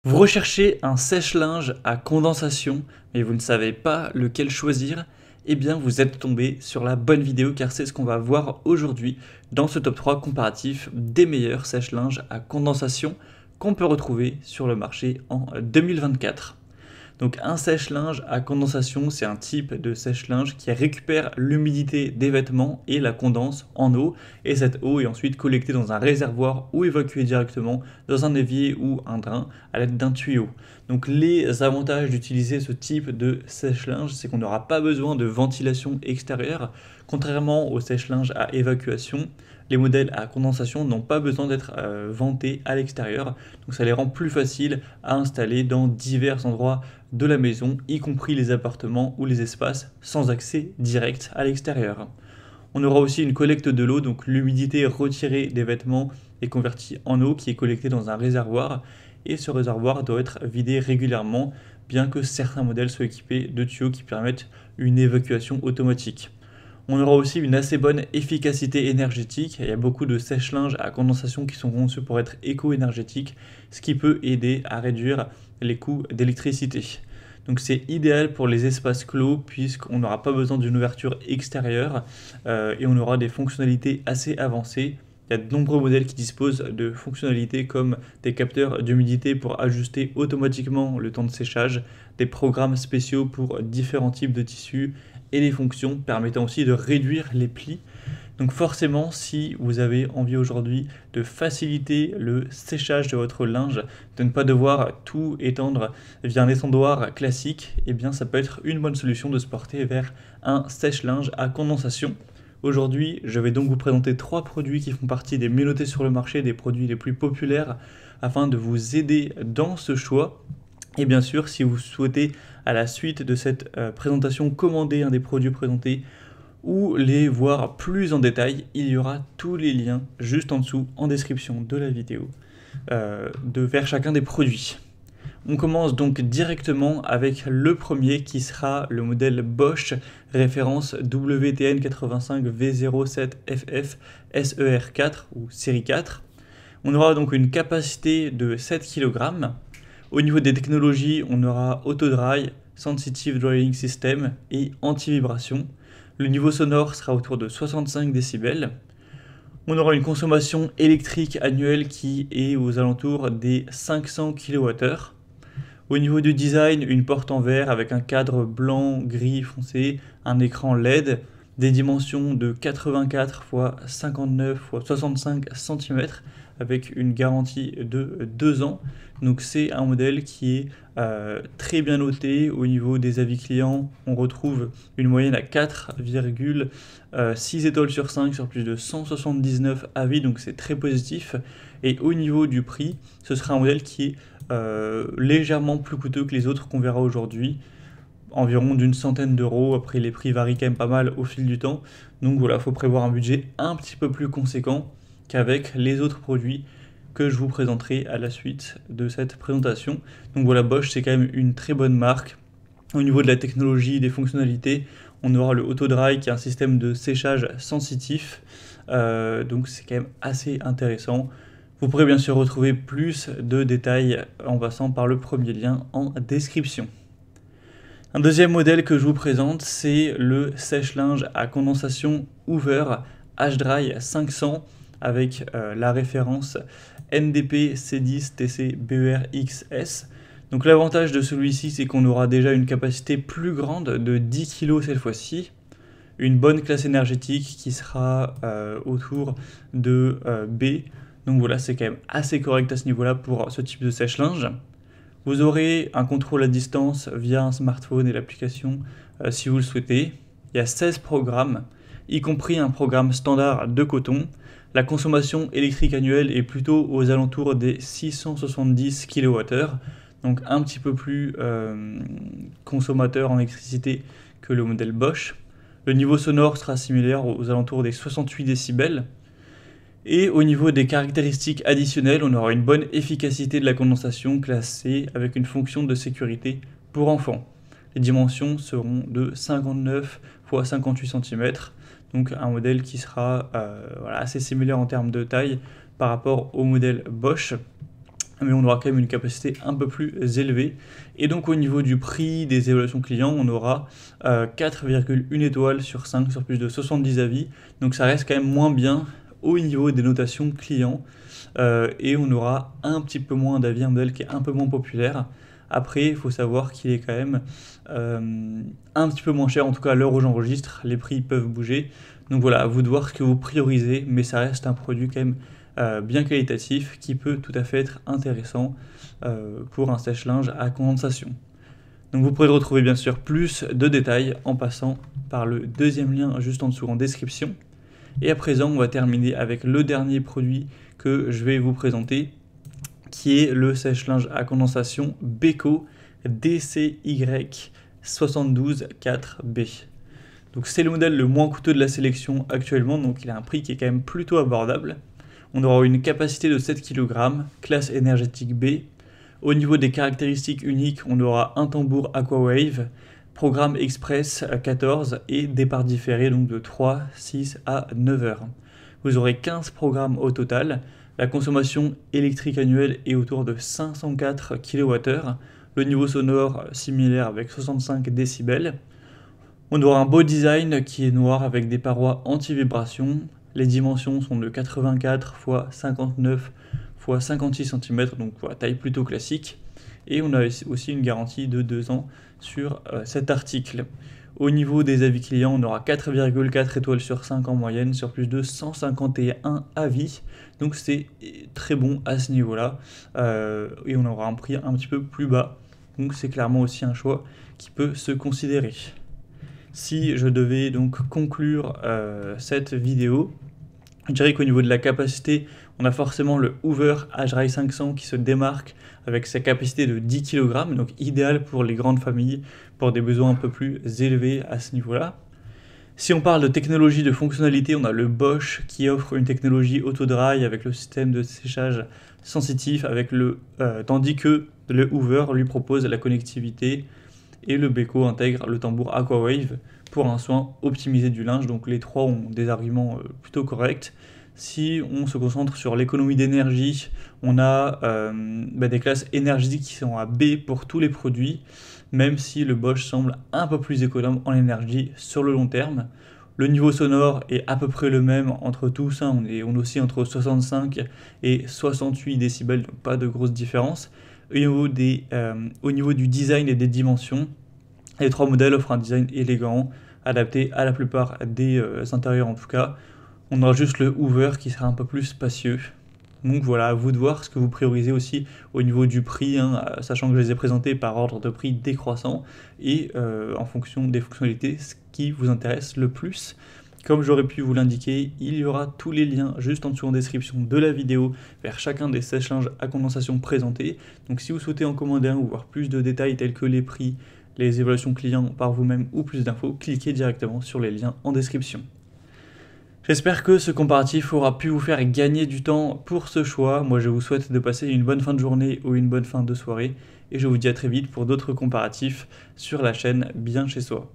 Vous recherchez un sèche-linge à condensation, mais vous ne savez pas lequel choisir? Eh bien, vous êtes tombé sur la bonne vidéo car c'est ce qu'on va voir aujourd'hui dans ce top 3 comparatif des meilleurs sèche-linges à condensation qu'on peut retrouver sur le marché en 2024. Donc un sèche-linge à condensation, c'est un type de sèche-linge qui récupère l'humidité des vêtements et la condense en eau. Et cette eau est ensuite collectée dans un réservoir ou évacuée directement dans un évier ou un drain à l'aide d'un tuyau. Donc les avantages d'utiliser ce type de sèche-linge, c'est qu'on n'aura pas besoin de ventilation extérieure. Contrairement au sèche-linge à évacuation, les modèles à condensation n'ont pas besoin d'être ventés à l'extérieur. Donc ça les rend plus faciles à installer dans divers endroits de la maison, y compris les appartements ou les espaces sans accès direct à l'extérieur. On aura aussi une collecte de l'eau, donc l'humidité retirée des vêtements est convertie en eau qui est collectée dans un réservoir et ce réservoir doit être vidé régulièrement, bien que certains modèles soient équipés de tuyaux qui permettent une évacuation automatique. On aura aussi une assez bonne efficacité énergétique. Il y a beaucoup de sèche-linges à condensation qui sont conçus pour être éco-énergétiques, ce qui peut aider à réduire les coûts d'électricité. Donc c'est idéal pour les espaces clos puisqu'on n'aura pas besoin d'une ouverture extérieure et on aura des fonctionnalités assez avancées. Il y a de nombreux modèles qui disposent de fonctionnalités comme des capteurs d'humidité pour ajuster automatiquement le temps de séchage, des programmes spéciaux pour différents types de tissus et des fonctions permettant aussi de réduire les plis. Donc forcément, si vous avez envie aujourd'hui de faciliter le séchage de votre linge, de ne pas devoir tout étendre via un étendoir classique, eh bien ça peut être une bonne solution de se porter vers un sèche-linge à condensation. Aujourd'hui, je vais donc vous présenter 3 produits qui font partie des mieux notés sur le marché, des produits les plus populaires, afin de vous aider dans ce choix. Et bien sûr, si vous souhaitez, à la suite de cette présentation, commander un des produits présentés ou les voir plus en détail, il y aura tous les liens juste en dessous en description de la vidéo vers chacun des produits. On commence donc directement avec le premier qui sera le modèle Bosch référence WTN85V07FF SER4 ou série 4. On aura donc une capacité de 7 kg. Au niveau des technologies, on aura Auto-Dry, Sensitive Drying System et anti-vibration. Le niveau sonore sera autour de 65 décibels. On aura une consommation électrique annuelle qui est aux alentours des 500 kWh. Au niveau du design, une porte en verre avec un cadre blanc, gris foncé, un écran LED, des dimensions de 84 x 59 x 65 cm avec une garantie de 2 ans. Donc c'est un modèle qui est très bien noté. Au niveau des avis clients, on retrouve une moyenne à 4,6 étoiles sur 5 sur plus de 179 avis, donc c'est très positif. Et au niveau du prix, ce sera un modèle qui est légèrement plus coûteux que les autres qu'on verra aujourd'hui, environ d'une centaine d'euros. Après, les prix varient quand même pas mal au fil du temps, donc voilà, il faut prévoir un budget un petit peu plus conséquent qu'avec les autres produits que je vous présenterai à la suite de cette présentation. Donc voilà, Bosch c'est quand même une très bonne marque. Au niveau de la technologie, des fonctionnalités, on aura le Auto-Dry qui est un système de séchage sensitif, donc c'est quand même assez intéressant. Vous pourrez bien sûr retrouver plus de détails en passant par le premier lien en description. Un deuxième modèle que je vous présente, c'est le sèche-linge à condensation Hoover H-Dry 500 avec la référence NDP C10 TC BER XS. Donc l'avantage de celui-ci, c'est qu'on aura déjà une capacité plus grande de 10 kg cette fois-ci, une bonne classe énergétique qui sera autour de B. Donc voilà, c'est quand même assez correct à ce niveau-là pour ce type de sèche-linge. Vous aurez un contrôle à distance via un smartphone et l'application si vous le souhaitez. Il y a 16 programmes, y compris un programme standard de coton. La consommation électrique annuelle est plutôt aux alentours des 670 kWh, donc un petit peu plus consommateur en électricité que le modèle Bosch. Le niveau sonore sera similaire aux alentours des 68 décibels. Et au niveau des caractéristiques additionnelles, on aura une bonne efficacité de la condensation classée avec une fonction de sécurité pour enfants. Les dimensions seront de 59 x 58 cm, donc un modèle qui sera assez similaire en termes de taille par rapport au modèle Bosch. mais on aura quand même une capacité un peu plus élevée. Et donc au niveau du prix des évaluations clients, on aura 4,1 étoiles sur 5 sur plus de 70 avis. Donc ça reste quand même moins bien au niveau des notations clients. Et on aura un petit peu moins d'avis, un modèle qui est un peu moins populaire. Après, il faut savoir qu'il est quand même un petit peu moins cher, en tout cas à l'heure où j'enregistre, les prix peuvent bouger. Donc voilà, à vous de voir ce que vous priorisez, mais ça reste un produit quand même bien qualitatif qui peut tout à fait être intéressant pour un sèche-linge à condensation. Donc vous pourrez retrouver bien sûr plus de détails en passant par le deuxième lien juste en dessous en description. Et à présent, on va terminer avec le dernier produit que je vais vous présenter, qui est le sèche-linge à condensation Beko DCY724B. Donc c'est le modèle le moins coûteux de la sélection actuellement, donc il a un prix qui est quand même plutôt abordable. On aura une capacité de 7 kg, classe énergétique B. Au niveau des caractéristiques uniques, on aura un tambour Aquawave, programme express 14 et départ différé donc de 3, 6 à 9 heures. Vous aurez 15 programmes au total. La consommation électrique annuelle est autour de 504 kWh. Le niveau sonore similaire avec 65 décibels. On aura un beau design qui est noir avec des parois anti-vibration. Les dimensions sont de 84 x 59 x 56 cm, donc voilà, taille plutôt classique. Et on a aussi une garantie de 2 ans sur cet article. Au niveau des avis clients, on aura 4,4 étoiles sur 5 en moyenne sur plus de 151 avis. Donc c'est très bon à ce niveau-là. Et on aura un prix un petit peu plus bas. Donc c'est clairement aussi un choix qui peut se considérer. Si je devais donc conclure cette vidéo, je dirais qu'au niveau de la capacité, on a forcément le Hoover HDRI 500 qui se démarque avec sa capacité de 10 kg, donc idéal pour les grandes familles, pour des besoins un peu plus élevés à ce niveau-là. Si on parle de technologie, de fonctionnalité, on a le Bosch qui offre une technologie auto-dry avec le système de séchage sensitif, tandis que le Hoover lui propose la connectivité et le Beko intègre le tambour Aquawave pour un soin optimisé du linge. Donc les trois ont des arguments plutôt corrects. Si on se concentre sur l'économie d'énergie, on a des classes énergétiques qui sont à B pour tous les produits, même si le Bosch semble un peu plus économe en énergie sur le long terme. Le niveau sonore est à peu près le même entre tous, on est aussi entre 65 et 68 décibels, donc pas de grosse différence. Au niveau du design et des dimensions, les trois modèles offrent un design élégant, adapté à la plupart des intérieurs en tout cas. On aura juste le Hoover qui sera un peu plus spacieux. Donc voilà, à vous de voir ce que vous priorisez aussi au niveau du prix, sachant que je les ai présentés par ordre de prix décroissant et en fonction des fonctionnalités, ce qui vous intéresse le plus. Comme j'aurais pu vous l'indiquer, il y aura tous les liens juste en dessous en description de la vidéo vers chacun des sèche-linges à condensation présentés. Donc si vous souhaitez en commander un ou voir plus de détails tels que les prix, les évaluations clients par vous-même ou plus d'infos, cliquez directement sur les liens en description. J'espère que ce comparatif aura pu vous faire gagner du temps pour ce choix. Moi je vous souhaite de passer une bonne fin de journée ou une bonne fin de soirée et je vous dis à très vite pour d'autres comparatifs sur la chaîne Bien Chez Soi.